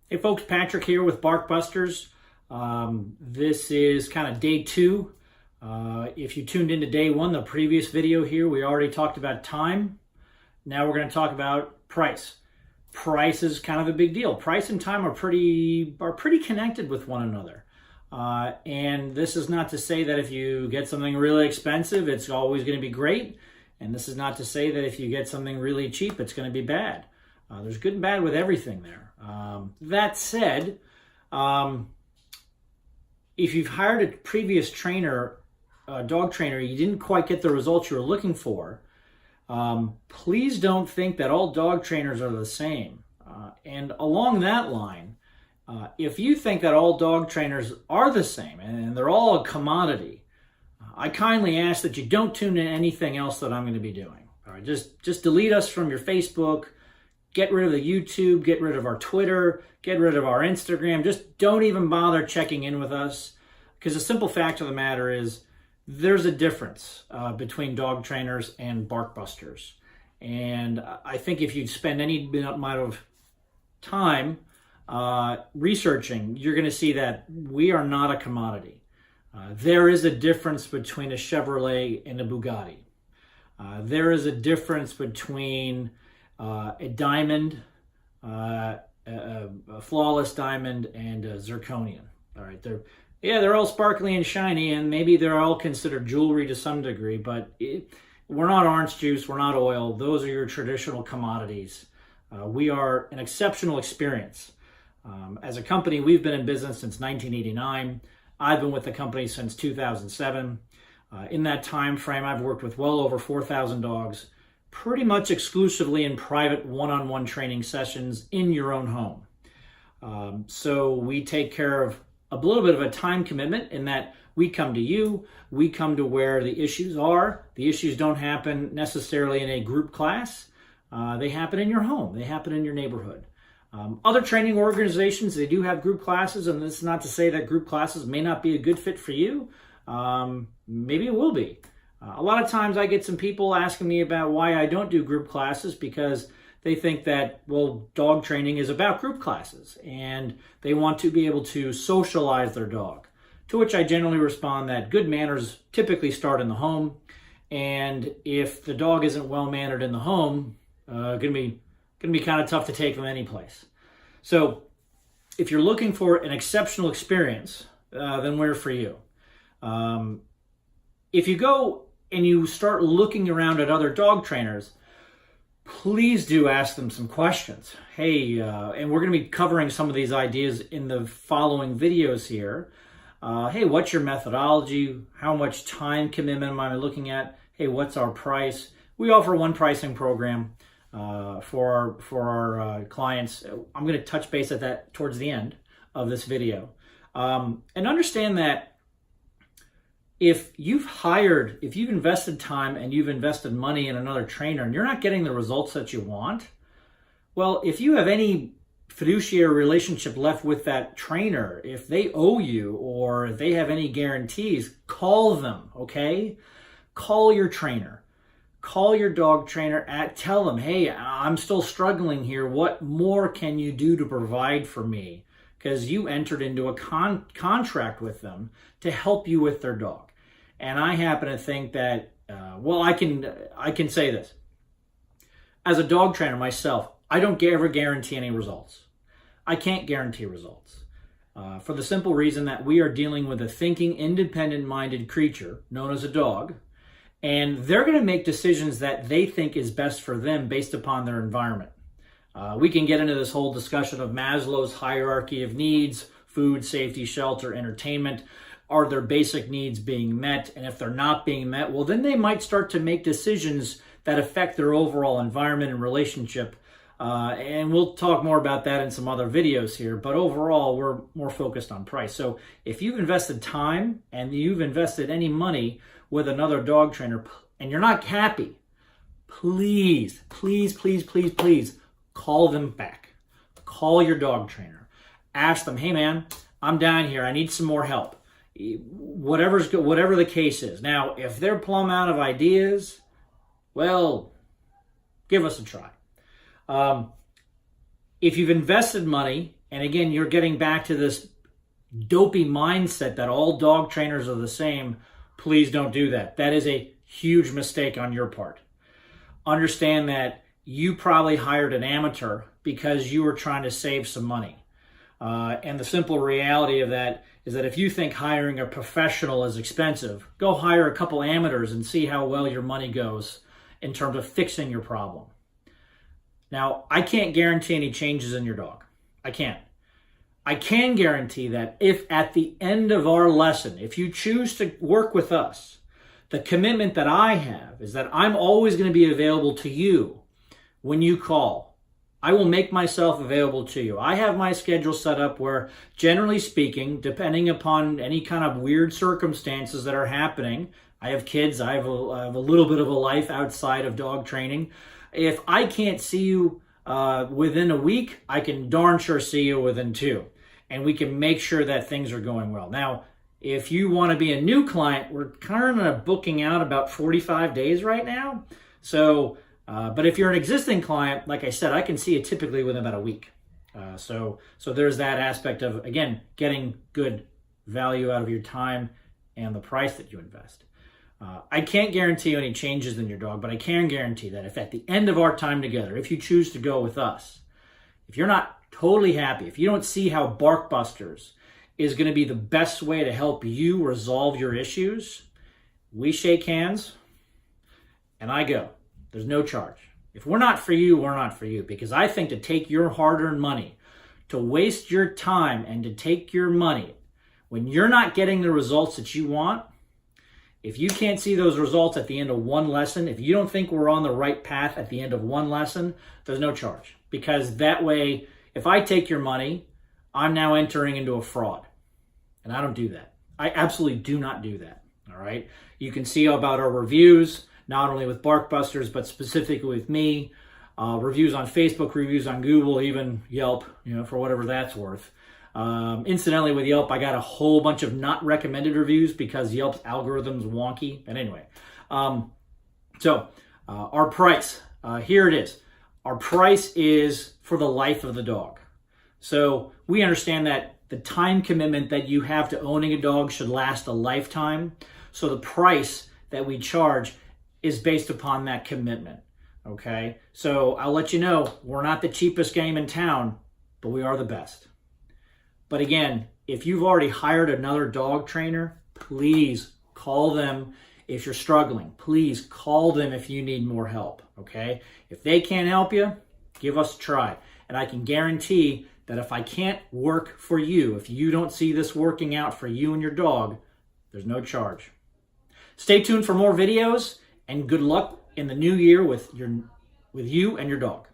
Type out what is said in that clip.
Hey folks, Patrick here with Barkbusters. This is kind of day two. If you tuned into day one, the previous video here, we already talked about time. Now we're going to talk about price. Price is kind of a big deal. Price and time are pretty connected with one another. And this is not to say that if you get something really expensive, it's always going to be great. And this is not to say that if you get something really cheap, it's going to be bad. There's good and bad with everything there. That said, if you've hired a previous trainer, dog trainer, you didn't quite get the results you were looking for, please don't think that all dog trainers are the same. And along that line, if you think that all dog trainers are the same and they're all a commodity, I kindly ask that you don't tune in anything else that I'm going to be doing. All right, just delete us from your Facebook. Get rid of the YouTube, get rid of our Twitter, get rid of our Instagram. Just don't even bother checking in with us, because the simple fact of the matter is there's a difference between dog trainers and Barkbusters. And I think if you spend any amount of time researching, you're going to see that we are not a commodity. There is a difference between a Chevrolet and a Bugatti. There is a difference between a diamond, a flawless diamond, and a zirconian. All right, they're all sparkly and shiny, and maybe they're all considered jewelry to some degree, but we're not orange juice, we're not oil. Those are your traditional commodities. We are an exceptional experience. As a company, we've been in business since 1989. I've been with the company since 2007. In that time frame, I've worked with well over 4,000 dogs, pretty much exclusively in private one-on-one training sessions in your own home. So we take care of a little bit of a time commitment in that we come to you, we come to where the issues are. The issues don't happen necessarily in a group class. They happen in your home. They happen in your neighborhood. Other training organizations, they do have group classes, and this is not to say that group classes may not be a good fit for you. Maybe it will be. A lot of times I get some people asking me about why I don't do group classes, because they think that, well, dog training is about group classes and they want to be able to socialize their dog. To which I generally respond that good manners typically start in the home, and if the dog isn't well mannered in the home, gonna be kind of tough to take them any place. So if you're looking for an exceptional experience, then we're for you. If you go and you start looking around at other dog trainers, please do ask them some questions. Hey, and we're going to be covering some of these ideas in the following videos here. Hey, what's your methodology? How much time commitment am I looking at? Hey, what's our price? We offer one pricing program for our clients. I'm going to touch base at that towards the end of this video. And understand that if you've invested time and you've invested money in another trainer and you're not getting the results that you want, well, if you have any fiduciary relationship left with that trainer, if they owe you or if they have any guarantees, call them, okay? Call your trainer. Call your dog trainer, tell them, hey, I'm still struggling here. What more can you do to provide for me? Because you entered into a contract with them to help you with their dog. And I happen to think that, I can say this. As a dog trainer myself, I don't ever guarantee any results. I can't guarantee results. For the simple reason that we are dealing with a thinking, independent-minded creature known as a dog, and they're going to make decisions that they think is best for them based upon their environment. We can get into this whole discussion of Maslow's hierarchy of needs: food, safety, shelter, entertainment. Are their basic needs being met? And if they're not being met, well, then they might start to make decisions that affect their overall environment and relationship. And we'll talk more about that in some other videos here. But overall, we're more focused on price. So if you've invested time and you've invested any money with another dog trainer and you're not happy, please call them back. Call your dog trainer. Ask them, hey man, I'm down here. I need some more help. Whatever the case is. Now, if they're plumb out of ideas, well, give us a try. If you've invested money And again, you're getting back to this dopey mindset that all dog trainers are the same. Please don't do that. That is a huge mistake on your part. Understand that you probably hired an amateur because you were trying to save some money. And the simple reality of that is that if you think hiring a professional is expensive, go hire a couple amateurs and see how well your money goes in terms of fixing your problem. Now, I can't guarantee any changes in your dog. I can't. I can guarantee that if at the end of our lesson, if you choose to work with us, the commitment that I have is that I'm always going to be available to you when you call. I will make myself available to you. I have my schedule set up where, generally speaking, depending upon any kind of weird circumstances that are happening, I have kids, I have a little bit of a life outside of dog training. If I can't see you within a week, I can darn sure see you within 2. And we can make sure that things are going well. Now, if you want to be a new client, we're kind of booking out about 45 days right now. So, but if you're an existing client, like I said, I can see you typically within about a week. So there's that aspect of, again, getting good value out of your time and the price that you invest. I can't guarantee you any changes in your dog, but I can guarantee that if at the end of our time together, if you choose to go with us, if you're not totally happy, if you don't see how Barkbusters is going to be the best way to help you resolve your issues, we shake hands and I go. There's no charge. If we're not for you, we're not for you. Because I think to take your hard-earned money, to waste your time and to take your money when you're not getting the results that you want, if you can't see those results at the end of one lesson, if you don't think we're on the right path at the end of one lesson, there's no charge. Because that way, if I take your money, I'm now entering into a fraud. And I don't do that. I absolutely do not do that. All right. You can see about our reviews, not only with Barkbusters, but specifically with me. Reviews on Facebook, reviews on Google, even Yelp, for whatever that's worth. Incidentally, with Yelp, I got a whole bunch of not recommended reviews because Yelp's algorithm's wonky. But anyway, our price, here it is. Our price is for the life of the dog. So we understand that the time commitment that you have to owning a dog should last a lifetime. So the price that we charge is based upon that commitment. Okay? So I'll let you know, we're not the cheapest game in town, but we are the best. But again, if you've already hired another dog trainer, please call them if you're struggling. Please call them if you need more help. Okay? If they can't help you, give us a try. And I can guarantee that if I can't work for you, if you don't see this working out for you and your dog, there's no charge. Stay tuned for more videos, and good luck in the new year with you and your dog.